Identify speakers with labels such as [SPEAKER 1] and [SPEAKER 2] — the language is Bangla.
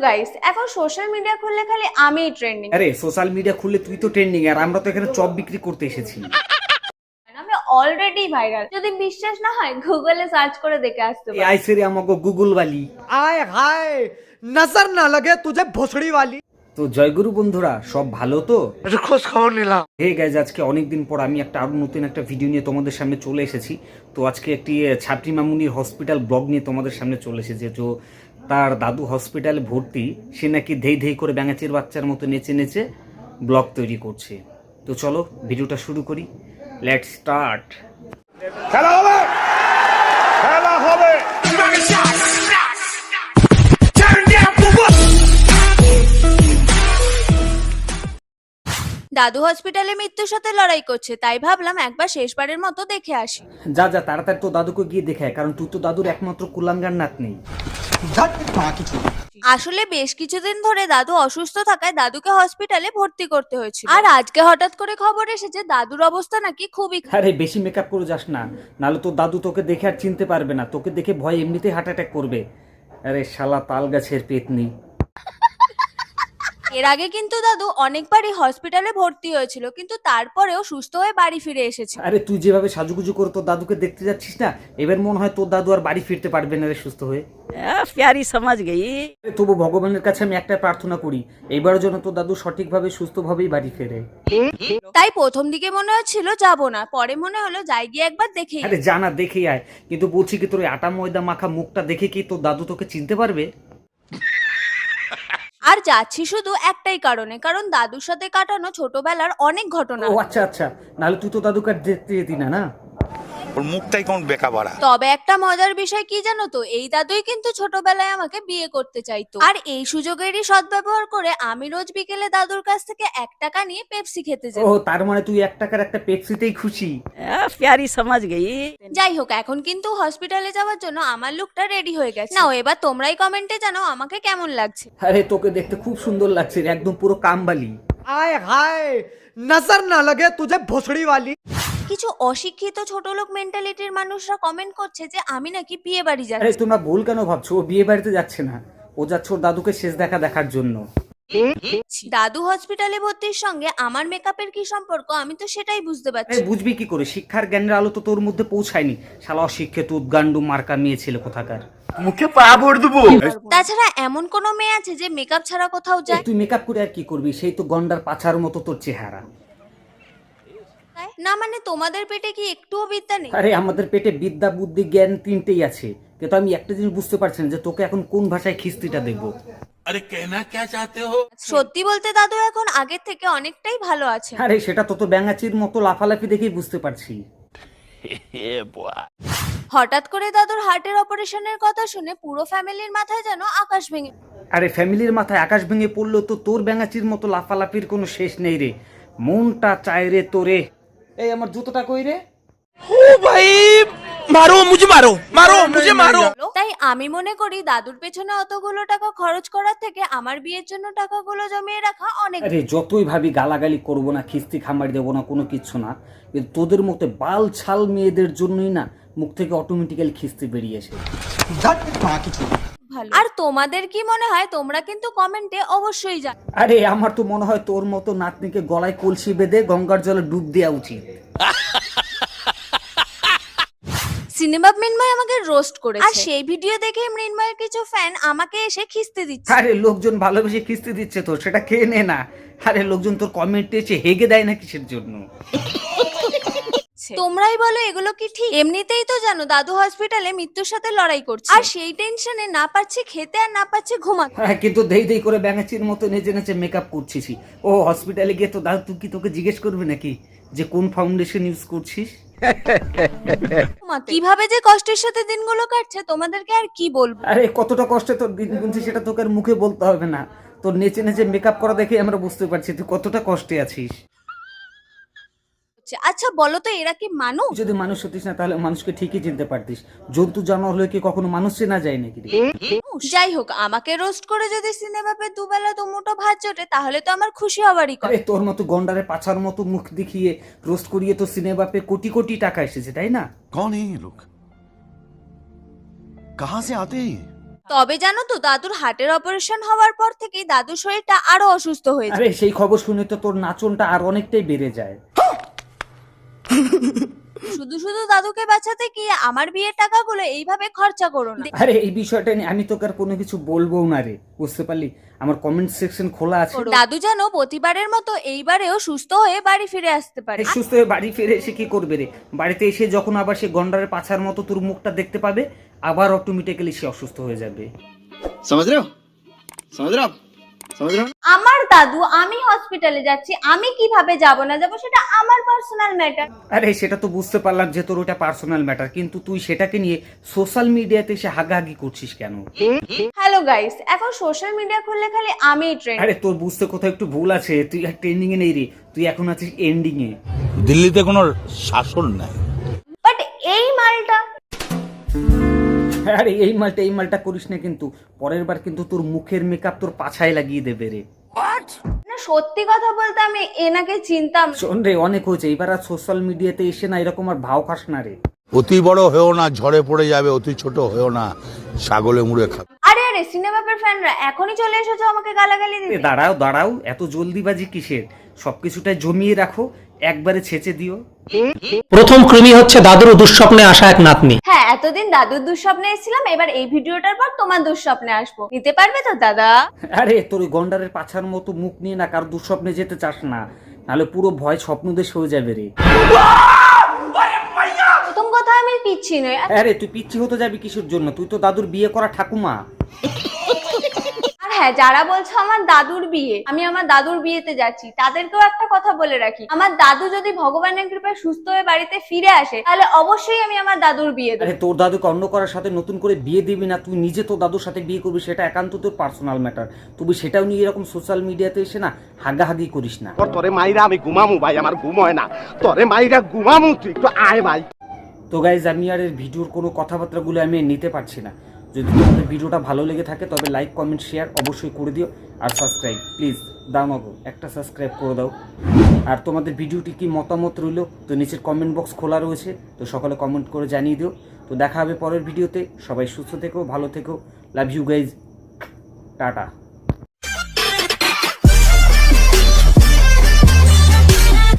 [SPEAKER 1] গাইস, এখন সোশ্যাল মিডিয়া খুললে খালি আমিই ট্রেন্ডিং।
[SPEAKER 2] আরে সোশ্যাল মিডিয়া খুললে তুই তো ট্রেন্ডিং, আর আমরা তো এখানে চপ বিক্রি করতে এসেছি।
[SPEAKER 1] আমি অলরেডি ভাইরাল। যদি বিশ্বাস না হয় গুগলে সার্চ করে দেখে আসতে
[SPEAKER 2] এই
[SPEAKER 1] পারো।
[SPEAKER 2] আইসে রে আমাকে গুগল বালি।
[SPEAKER 3] आय हाय नजर ना लगे तुझे भोसड़ी वाली।
[SPEAKER 2] তো জয়গুরু বন্ধুরা, সব ভালো তো?
[SPEAKER 3] খোঁজ খবর নিলাম।
[SPEAKER 2] হে গাইজ, আজকে অনেকদিন পর আমি একটা আরো নতুন একটা ভিডিও নিয়ে তোমাদের সামনে চলে এসেছি। তো আজকে একটি ছাত্রী মামুনির হসপিটাল ব্লগ নিয়ে তোমাদের সামনে চলে এসেছে। যে তার দাদু হসপিটালে ভর্তি, সে নাকি ধেই ধেই করে ব্যাঙাচির বাচ্চার মতো নেচে নেচে ব্লগ তৈরি করছে। তো চলো ভিডিওটা শুরু করি, লেটস স্টার্ট।
[SPEAKER 4] খেলা হবে, খেলা হবে।
[SPEAKER 1] দাদু হসপিটালে মৃত্যুর সাথে লড়াই করছে, তাই ভাবলাম একবার শেষবারের মতো দেখে আসি।
[SPEAKER 2] যা যা তাড়াতাড়ি তো দাদুকে গিয়ে দেখায়, কারণ তুই তো দাদুর একমাত্র কুলাঙ্গার নাতনি।
[SPEAKER 1] আসলে বেশ কিছুদিন ধরে দাদু অসুস্থ থাকায় দাদুকে হসপিটালে ভর্তি করতে হয়েছিল। আর আজকে হঠাৎ করে খবর এসেছে দাদুর অবস্থা নাকি খুবই খারাপ।
[SPEAKER 2] আরে বেশি মেকআপ করে যাস না, নাহলে তোর দাদু তোকে দেখে আর চিনতে পারবে না, তোকে দেখে ভয় এমনিতেই হার্ট অ্যাটাক করবে। আরে শালা তাল গাছের পেতনি।
[SPEAKER 1] এর আগে কিন্তু দাদু অনেকবারই হসপিটালে ভর্তি হয়েছিল, কিন্তু তারপরেও সুস্থ হয়ে বাড়ি ফিরে এসেছে।
[SPEAKER 2] আরে তুই যেভাবে সাজুগুজু করে তোর দাদুকে দেখতে যাচ্ছিস না, এবার মনে হয় তোর দাদু আর বাড়ি ফিরতে পারবে না রে সুস্থ হয়ে।
[SPEAKER 5] प्यारी समझ गई।
[SPEAKER 2] আরে তবু ভগবানের কাছে আমি একটা প্রার্থনা করি, এইবারের জন্য তোর দাদু সঠিকভাবে সুস্থভাবেই বাড়ি ফেরে।
[SPEAKER 1] তাই প্রথম দিকে মনে হচ্ছিল যাব না, পরে মনে হলো যাই গিয়ে একবার দেখেই।
[SPEAKER 2] আরে জানা দেখেই আয়, কিন্তু বলছি কি তোর এই আটা ময়দা মাখা মুখটা দেখে কি তোর দাদু তোকে চিনতে পারবে?
[SPEAKER 1] আর যাচ্ছি শুধু একটাই কারণে, কারণ দাদুর সাথে কাটানো ছোটবেলার অনেক ঘটনা।
[SPEAKER 2] ও আচ্ছা আচ্ছা, নাহলে তুই তো দাদুকে আর দেখতে যেতি না না।
[SPEAKER 4] ওর মুখটাই কোন বেকা বাড়া।
[SPEAKER 1] তবে একটা মজার বিষয় কি জানো তো, এই দাদুই কিন্তু ছোটবেলায় আমাকে বিয়ে করতে চাইতো। আর এই সুযোগেরই সদ্ব্যবহার করে আমি রোজ বিকেলে দাদুর কাছ থেকে 1 টাকা নিয়ে পেপসি খেতে
[SPEAKER 2] ও
[SPEAKER 1] যাই।
[SPEAKER 2] তার মানে তুই 1 টাকার একটা পেপসিতেই খুশি।
[SPEAKER 5] प्यारी समझ गई।
[SPEAKER 1] যাই হোক, এখন কিন্তু হসপিটালে যাওয়ার জন্য আমার লুকটা রেডি হয়ে গেছে। নাও এবার তোমরাই কমেন্টে জানাও আমাকে কেমন লাগছে।
[SPEAKER 2] আরে তোকে দেখতে খুব সুন্দর লাগছে রে, একদম পুরো কামবালি।
[SPEAKER 3] आय हाय नजर ना लगे तुझे भोसड़ी वाली।
[SPEAKER 1] কিছু অশিক্ষিত ছোটলোক মেন্টালিটির মানুষরা কমেন্ট করছে যে আমি নাকি বিয়ে বাড়ি
[SPEAKER 2] আরে
[SPEAKER 1] যাচ্ছি।
[SPEAKER 2] তোমরা ভুল কেন ভাবছো, ও বিয়ে বাড়িতে যাচ্ছে না, ও যাচ্ছে ওর দাদুকে শেষ দেখা দেখার জন্য।
[SPEAKER 1] দাদু হসপিটালে ভর্তির সঙ্গে আমার মেকআপের কি সম্পর্ক, আমি তো সেটাই বুঝতে
[SPEAKER 2] আরে
[SPEAKER 1] পারছি।
[SPEAKER 2] বুঝবি কি করে, শিক্ষার জ্ঞানের আলো তো তোর মধ্যে পৌঁছায়নি, শালা অশিক্ষিত উদ্গান্ডু মার্কা মেয়ে ছেলে কোথাকার।
[SPEAKER 3] মুখে পা ভর দেবো।
[SPEAKER 1] তাছাড়া এমন কোন মেয়ে আছে যে মেকআপ ছাড়া কোথাও
[SPEAKER 2] এই
[SPEAKER 1] যায়?
[SPEAKER 2] তুই মেকআপ করে আর কি করবি, সেই তো গন্ডার পাছার মতো তোর চেহারা।
[SPEAKER 1] না মানে তোমাদের পেটে কি একটুও বিদ্যা নেই?
[SPEAKER 2] আরে আমাদের পেটে বিদ্যা বুদ্ধি জ্ঞান তিনটেই আছে, কিন্তু আমি একটা জিনিস বুঝতে পারছি না যে তোকে এখন কোন ভাষায় খিস্তিটা দেবো।
[SPEAKER 4] আরে কেনা কে চাতে হো?
[SPEAKER 1] সত্যি বলতে দাদু এখন আগের থেকে অনেকটাই ভালো আছে।
[SPEAKER 2] আরে সেটা তো তো ব্যাঙাচির মতো লাফালাফি দেখেই বুঝতে পারছি।
[SPEAKER 1] হঠাৎ করে দাদুর হার্টের অপারেশনের কথা শুনে পুরো ফ্যামিলির মাথায় যেন আকাশ ভেঙে।
[SPEAKER 2] আরে ফ্যামিলির মাথায় আকাশ ভেঙে পড়লো তো তোর ব্যাঙাচির মতো লাফালাফির কোনো শেষ নেই রে, মনটা চায় রে তোরে। এই আমার জুতোটা কই রে?
[SPEAKER 3] मारो मुझे मारो मारो मुझे मारो।
[SPEAKER 1] তাই আমি মনে করি দাদুর পেছনে অতগুলো টাকা খরচ করার থেকে আমার বিয়ের জন্য টাকাগুলো জমিয়ে রাখা অনেক।
[SPEAKER 2] আরে যতই ভাবি গালাগালি করবো না, খিস্তি খামারি দেবো না, কোনো কিচ্ছু না, কিন্তু তোদের মতো বাল ছাল মেয়েদের জন্যই না মুখ থেকে অটোমেটিক্যালি খিস্তি বেরিয়েছে।
[SPEAKER 1] ভালো। আর তোমাদের কি মনে হয়, তোমরা কিন্তু কমেন্টে অবশ্যই জানাও।
[SPEAKER 2] আরে আমার তো মনে হয় তোর মতো নাতনিকে গলায় কলসি বেঁধে গঙ্গার জলে ডুব দেওয়া উচিত।
[SPEAKER 1] সিনেমা মৃন্ময় আমাকে রোস্ট করেছে, আর সেই ভিডিও দেখে মৃন্ময়ের কিছু ফ্যান আমাকে এসে খিস্তে দিচ্ছে।
[SPEAKER 2] আরে লোকজন ভালোবেসে খিস্তি দিচ্ছে তো সেটা খেয়ে নে না। আরে লোকজন তোর কমেন্টে এসে হেগে দেয় না কিসের জন্য?
[SPEAKER 1] তোমরাই বলো এগুলো কি ঠিক? এমনিতেই তো জানো দাদু হসপিটালে মৃত্যুর সাথে লড়াই করছে, আর সেই টেনশনে না পারছি খেতে আর না পারছি ঘুমাতে।
[SPEAKER 2] হ্যাঁ, কিন্তু দেই দেই করে ব্যাঙাচির মতো নেচে নেচে মেকআপ করছিস। ও হসপিটালে গিয়ে তো দাদু তুই কি তোকে জিজ্ঞেস করবে নাকি যে কোন ফাউন্ডেশন ইউজ করছিস?
[SPEAKER 1] কিভাবে যে কষ্টের সাথে দিনগুলো কাটছে তোমাদেরকে আর কি বলবো।
[SPEAKER 2] আরে কতটা কষ্টে তোর দিন গুনছিস সেটা তোকে আর মুখে বলতে হবে না, তোর নেচে নেচে মেকআপ করা দেখে আমরা বুঝতে পারছি তুই কতটা কষ্টে আছিস।
[SPEAKER 1] আচ্ছা বলো তো এরা কি মানুষ?
[SPEAKER 2] তুই যদি মানুষ হতিস না তাহলে মানুষকে ঠিকই চিনতে পারতিস, জন্তু জানোয়ার হলে কি কখনো মানুষ চেনা যায় নাকি রে?
[SPEAKER 1] যাই হোক, আমাকে রোস্ট করে যদি সিনেমাতে দুবেলা দুমুঠো ভাত জোটে তাহলে তো আমার খুশি হবারই কথা।
[SPEAKER 2] আরে তোর মতো গন্ডারে পাছার মতো মুখ দেখিয়ে রোস্ট করিয়ে তো সিনেমাপে কোটি কোটি টাকা এসেছে, তাই না?
[SPEAKER 6] कौन है ये लोग? कहां से आते हैं ये?
[SPEAKER 1] তবে জানো তো দাদুর হার্টের অপারেশন হওয়ার পর থেকেই দাদুর শরীরটা আরো অসুস্থ হয়ে যায়।
[SPEAKER 2] আরে সেই খবর শুনে তো তোর নাচনটা আর অনেকটাই বেড়ে যায়।
[SPEAKER 1] শুধু শুধু দাদুকে বাঁচাতে গিয়ে আমার বিয়ের টাকাগুলো এইভাবে খরচা করো না।
[SPEAKER 2] আরে এই বিষয়টা নিয়ে আমি তোকে আর কোনো কিছু বলবো না রে, বুঝতে পারলি? আমার কমেন্ট সেকশন খোলা আছে।
[SPEAKER 1] দাদু যেন প্রতিবারের মতো এইবারেও সুস্থ হয়ে বাড়ি ফিরে আসতে পারে।
[SPEAKER 2] এই সুস্থ হয়ে বাড়ি ফিরে এসে কি করবে রে? বাড়িতে এসে যখন আবার সে গন্ডারের পাছার মতো তোর মুখটা দেখতে পাবে, আবার অটোমেটিক্যালি সে অসুস্থ হয়ে যাবে।
[SPEAKER 6] समझ रहे हो समझ रहे हो आप समझ रहे हो
[SPEAKER 1] আমার দাদু, আমি হসপিটালে যাচ্ছি, আমি কিভাবে যাব না যাব সেটা আমার পার্সোনাল ম্যাটার।
[SPEAKER 2] আরে সেটা তো বুঝতে পারলাম যে তোর ওটা পার্সোনাল ম্যাটার, কিন্তু তুই সেটাকে নিয়ে সোশ্যাল মিডিয়াতে এসে হাগাহাগি করছিস কেন?
[SPEAKER 1] হ্যালো গাইস, এখন সোশ্যাল মিডিয়া খুললে খালি আমিই ট্রেন্ড।
[SPEAKER 2] আরে তোর বুঝতে কোথাও একটু ভুল আছে, তুই আর ট্রেন্ডিং এ নেই রে, তুই এখন আছিস এন্ডিং এ।
[SPEAKER 4] দিল্লিতে কোনো শাসন নাই।
[SPEAKER 1] বাট এই মালটা
[SPEAKER 2] আরে এই মালটা করিস না, কিন্তু পরের বার কিন্তু তোর মুখের মেকআপ তোর পাছায় লাগিয়ে দেবে রে।
[SPEAKER 1] না, সত্যি কথা বলতে আমি এনাকে চিনতাম।
[SPEAKER 2] শোন রে, অনেক হয়েছে, এবার আর সোশ্যাল মিডিয়াতে এসে না এরকম আর ভাও খাস না রে।
[SPEAKER 4] অতি বড় হয়েও না, ঝড়ে পড়ে যাবে, অতি ছোট হয়েও না, ছাগলে মুড়ে খাবে।
[SPEAKER 1] আরে আরে সিনেমার ফ্যানরা এখনই চলে এসেছো আমাকে গালাগালি
[SPEAKER 2] এ
[SPEAKER 1] দিতে।
[SPEAKER 2] দাঁড়াও, এত জলদিবাজি কিসের? সবকিছুটাই জমিয়ে রাখো, একবারে ছেঁচে দিও।
[SPEAKER 3] প্রথম কৃমি হচ্ছে দাদুর দুঃস্বপ্নে আসা এক নাতনি।
[SPEAKER 1] হ্যাঁ, এতদিন দাদুর দুঃস্বপ্নে এসেছিলাম, এবার এই ভিডিওটার পর তোমার দুঃস্বপ্নে আসবো। নিতে পারবে তো দাদা?
[SPEAKER 2] আরে তোর ওই গন্ডারের পাছার মতো মুখ নিয়ে না কার দুঃস্বপ্নে যেতে চাস না, নাহলে পুরো ভয় স্বপ্নদেশ হয়ে যাবে রে।
[SPEAKER 1] প্রথম কথা আমি পিচ্ছি নই।
[SPEAKER 2] আরে তুই পিচ্ছি হতে যাবি কিসের জন্য? তুই তো দাদুর বিয়ে করা ঠাকুমা।
[SPEAKER 1] আর হ্যাঁ, যারা বলছো আমার দাদুর বিয়ে, আমি আমার দাদুর বিয়েতে যাচ্ছি, তাদেরকেও একটা কথা বলে রাখি, আমার দাদু যদি ভগবানের কৃপায় সুস্থ হয়ে বাড়িতে ফিরে আসে তাহলে অবশ্যই আমি আমার দাদুর বিয়ে দেবো।
[SPEAKER 2] আরে তোর দাদুকে অন্য করার সাথে নতুন করে বিয়ে দিবি না, তুই নিজে তোর দাদুর সাথে বিয়ে করবি, সেটা একান্ত তোর পার্সোনাল ম্যাটার। তুই সেটাও নিয়ে এরকম সোশ্যাল মিডিয়াতে এসে না হাগাহাগি করিস না।
[SPEAKER 7] তোরে মাইরা আমি ঘুমামু ভাই, আমার ঘুম হয় না, তোরে মাইরা ঘুমামু, তুই একটু আয় ভাই।
[SPEAKER 2] তো গাইজ, আমি আর এর ভিডিওর কোনো কথাবার্তাগুলো আমি নিতে পারছি না। যদি তোমাদের ভিডিওটা ভালো লেগে থাকে তবে লাইক কমেন্ট শেয়ার অবশ্যই করে দিও, আর সাবস্ক্রাইব প্লিজ দাও না গো, একটা সাবস্ক্রাইব করে দাও। আর তোমাদের ভিডিওটি কি মতামত রইল তো নিচের কমেন্ট বক্স খোলা রয়েছে, তো সকলে কমেন্ট করে জানিয়ে দিও। তো দেখা হবে পরের ভিডিওতে, সবাই সুস্থ থেকো, ভালো থেকো, লাভ ইউ গাইজ, টাটা।